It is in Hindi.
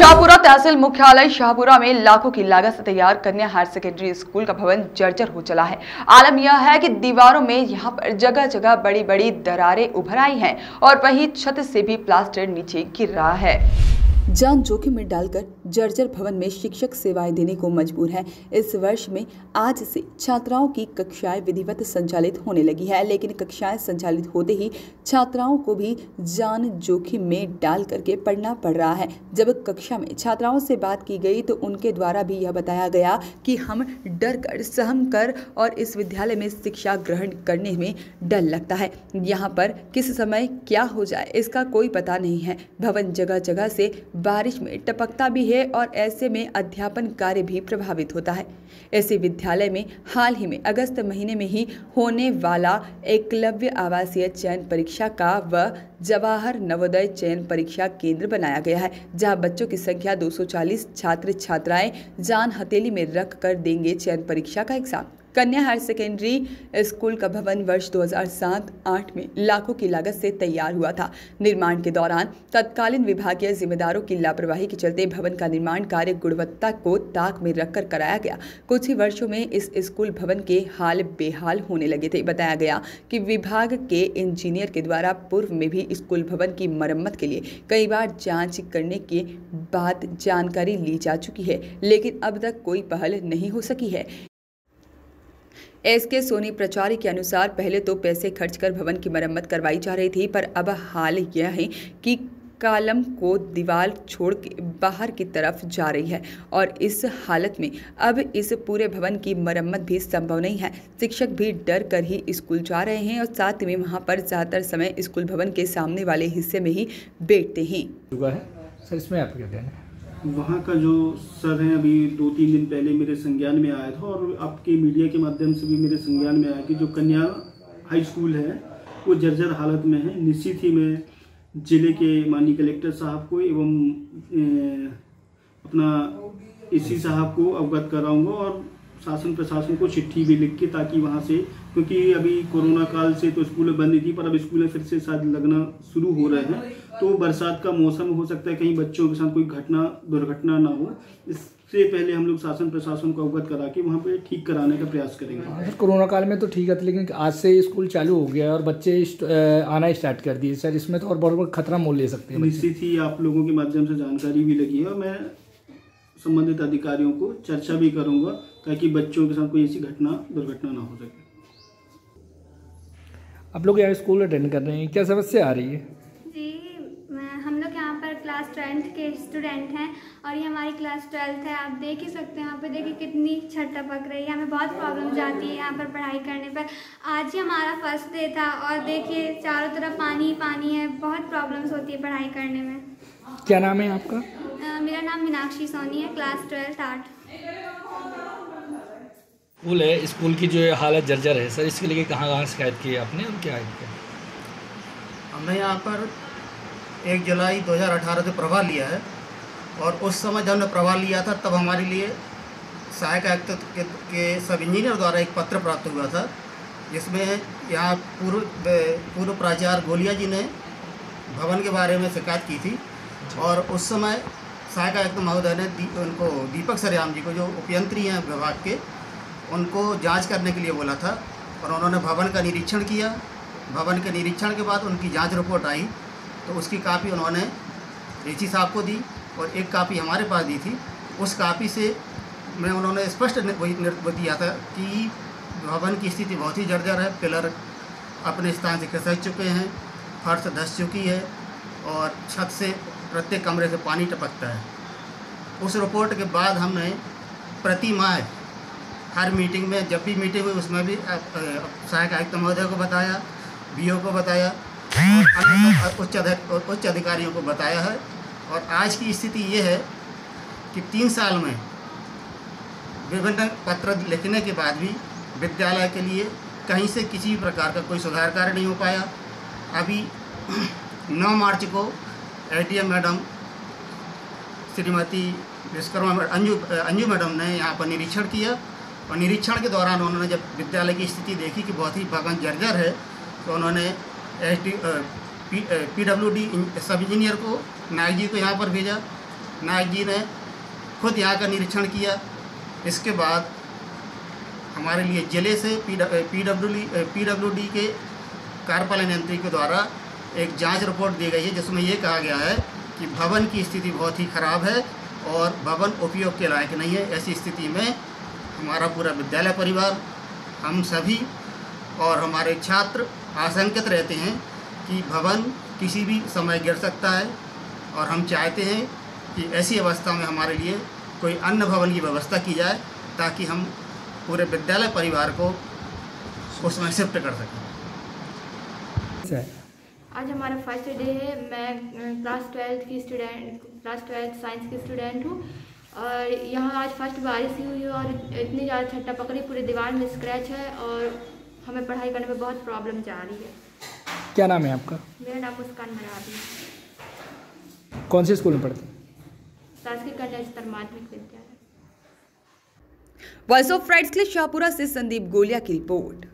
शाहपुरा तहसील मुख्यालय शाहपुरा में लाखों की लागत से तैयार कन्या हायर सेकेंडरी स्कूल का भवन जर्जर हो चला है। आलम यह है कि दीवारों में यहां पर जगह जगह बड़ी बड़ी दरारें उभर आई हैं और वहीं छत से भी प्लास्टर नीचे गिर रहा है। जान जोखिम में डालकर जर्जर भवन में शिक्षक सेवाएं देने को मजबूर है। इस वर्ष में आज से छात्राओं की कक्षाएं विधिवत संचालित होने लगी है, लेकिन कक्षाएं संचालित होते ही छात्राओं को भी जान जोखिम में डाल करके पढ़ना पड़ रहा है। जब कक्षा में छात्राओं से बात की गई तो उनके द्वारा भी यह बताया गया कि हम डर कर सहम कर और इस विद्यालय में शिक्षा ग्रहण करने में डर लगता है। यहाँ पर किस समय क्या हो जाए इसका कोई पता नहीं है। भवन जगह जगह से बारिश में टपकता भी है और ऐसे में अध्यापन कार्य भी प्रभावित होता है। ऐसे विद्यालय में हाल ही में अगस्त महीने में ही होने वाला एकलव्य आवासीय चयन परीक्षा का व जवाहर नवोदय चयन परीक्षा केंद्र बनाया गया है, जहां बच्चों की संख्या 240 छात्र छात्राएं जान हथेली में रख कर देंगे चयन परीक्षा का एग्जाम। कन्या हायर सेकेंडरी स्कूल का भवन वर्ष 2007-08 में लाखों की लागत से तैयार हुआ था। निर्माण के दौरान तत्कालीन विभागीय जिम्मेदारों की लापरवाही के चलते भवन का निर्माण कार्य गुणवत्ता को ताक में रखकर कराया गया। कुछ ही वर्षों में इस स्कूल भवन के हाल बेहाल होने लगे थे। बताया गया कि विभाग के इंजीनियर के द्वारा पूर्व में भी स्कूल भवन की मरम्मत के लिए कई बार जाँच करने के बाद जानकारी ली जा चुकी है, लेकिन अब तक कोई पहल नहीं हो सकी है। एसके सोनी प्राचार्य के अनुसार पहले तो पैसे खर्च कर भवन की मरम्मत करवाई जा रही थी, पर अब हाल यह है कि कॉलम को दीवार छोड़ के बाहर की तरफ जा रही है और इस हालत में अब इस पूरे भवन की मरम्मत भी संभव नहीं है। शिक्षक भी डर कर ही स्कूल जा रहे हैं और साथ में वहां पर ज़्यादातर समय स्कूल भवन के सामने वाले हिस्से में ही बैठते हैं। सर, इसमें आपका क्या कहना है? वहाँ का जो सर हैं, अभी 2-3 दिन पहले मेरे संज्ञान में आया था और आपके मीडिया के माध्यम से भी मेरे संज्ञान में आया कि जो कन्या हाई स्कूल है वो जर्जर हालत में है। निश्चित ही मैं जिले के माननीय कलेक्टर साहब को एवं अपना एसी साहब को अवगत कराऊंगा और शासन प्रशासन को चिट्ठी भी लिख के, ताकि वहाँ से, क्योंकि अभी कोरोना काल से तो स्कूलें बंद थी पर अब स्कूलें फिर से शायद लगना शुरू हो रहे हैं, तो बरसात का मौसम हो सकता है कहीं बच्चों के साथ कोई दुर्घटना ना हो। इससे पहले हम लोग शासन प्रशासन को अवगत करा के वहाँ पे ठीक कराने का प्रयास करेंगे। सर, कोरोना काल में तो ठीक है, लेकिन आज से स्कूल चालू हो गया और बच्चे आना स्टार्ट कर दिए सर, इसमें तो और बहुत खतरा मोल ले सकते हैं। निश्चित ही आप लोगों के माध्यम से जानकारी भी लगी है और मैं संबंधित अधिकारियों को चर्चा भी करूंगा ताकि बच्चों के साथ कोई ऐसी दुर्घटना ना हो सके। आप लोग यहाँ स्कूल अटेंड कर रहे हैं, क्या समस्या आ रही है? जी, हम लोग यहाँ पर क्लास 10th के स्टूडेंट हैं और ये हमारी क्लास 12th है। आप देख ही सकते हैं, यहाँ पे देखिए कितनी छत टपक रही है। हमें बहुत प्रॉब्लम आती है यहाँ पर पढ़ाई करने पर। आज ही हमारा फर्स्ट डे था और देखिए चारों तरफ पानी ही पानी है। बहुत प्रॉब्लम्स होती है पढ़ाई करने में। क्या नाम है आपका? मेरा नाम मीनाक्षी सोनी है, क्लास 12th 8। स्कूल है, स्कूल की जो हालत जर्जर है सर, इसके लिए कहाँ शिकायत की है आपने और क्या है? हमने यहाँ पर 1 जुलाई 2018 से प्रभार लिया है और उस समय जब हमने प्रभार लिया था तब हमारे लिए सहायक आयुक्त के सब इंजीनियर द्वारा एक पत्र प्राप्त हुआ था, जिसमें यहाँ पूर्व प्राचार्य गोलिया जी ने भवन के बारे में शिकायत की थी और उस समय सहायक आयुक्त महोदय ने उनको दीपक सरयाम जी को, जो उपयंत्री हैं विभाग के, उनको जांच करने के लिए बोला था और उन्होंने भवन का निरीक्षण किया। भवन के निरीक्षण के बाद उनकी जांच रिपोर्ट आई तो उसकी कापी उन्होंने एसी साहब को दी और एक कापी हमारे पास दी थी। उस कापी से मैं उन्होंने स्पष्ट दिया था कि भवन की स्थिति बहुत ही जर्जर है। पिलर अपने स्थान से खिसक चुके हैं, फर्श धंस चुकी है और छत से प्रत्येक कमरे से पानी टपकता है। उस रिपोर्ट के बाद हमने प्रति माह हर मीटिंग में, जब भी मीटिंग हुई उसमें भी सहायक आयुक्त महोदय को बताया, बीओ को बताया और अन्य उच्च अधिकारियों को बताया है। और आज की स्थिति ये है कि 3 साल में विभिन्न पत्र लिखने के बाद भी विद्यालय के लिए कहीं से किसी भी प्रकार का कोई सुधार कार्य नहीं हो पाया। अभी 9 मार्च को ADM madam Shrimati Vishwakarma Anju madam ने यहाँ पर निरीक्षण किया और निरीक्षण के दौरान उन्होंने जब विद्यालय की स्थिति देखी कि बहुत ही भवन जर्जर है तो उन्होंने पीडब्ल्यूडी सब इंजीनियर को, नायक जी को यहाँ पर भेजा नायक जी ने खुद यहाँ का निरीक्षण किया। इसके बाद हमारे लिए जिले से पीडब्ल्यूडी के कार्यपालन यंत्री के द्वारा एक जांच रिपोर्ट दी गई है, जिसमें ये कहा गया है कि भवन की स्थिति बहुत ही ख़राब है और भवन उपयोग के लायक नहीं है। ऐसी स्थिति में हमारा पूरा विद्यालय परिवार, हम सभी और हमारे छात्र आशंकित रहते हैं कि भवन किसी भी समय गिर सकता है और हम चाहते हैं कि ऐसी अवस्था में हमारे लिए कोई अन्य भवन की व्यवस्था की जाए ताकि हम पूरे विद्यालय परिवार को उसमें शिफ्ट कर सकें। आज हमारा फर्स्ट डे है। मैं क्लास 12 साइंस की स्टूडेंट हूँ और यहाँ आज फर्स्ट बारिश हुई और इतनी ज़्यादा छट्टा पकड़ी, पूरी दीवार में स्क्रैच है और हमें पढ़ाई करने में बहुत प्रॉब्लम जा रही है। क्या नाम है आपका? मेरा नाम मुस्कान मरादी। कौन से स्कूल में पढ़ते हैं? शासकीय कन्या उच्चतर माध्यमिक विद्यालय। वॉइस ऑफ राइट्स के लिए शाहपुरा से संदीप गोलिया की रिपोर्ट।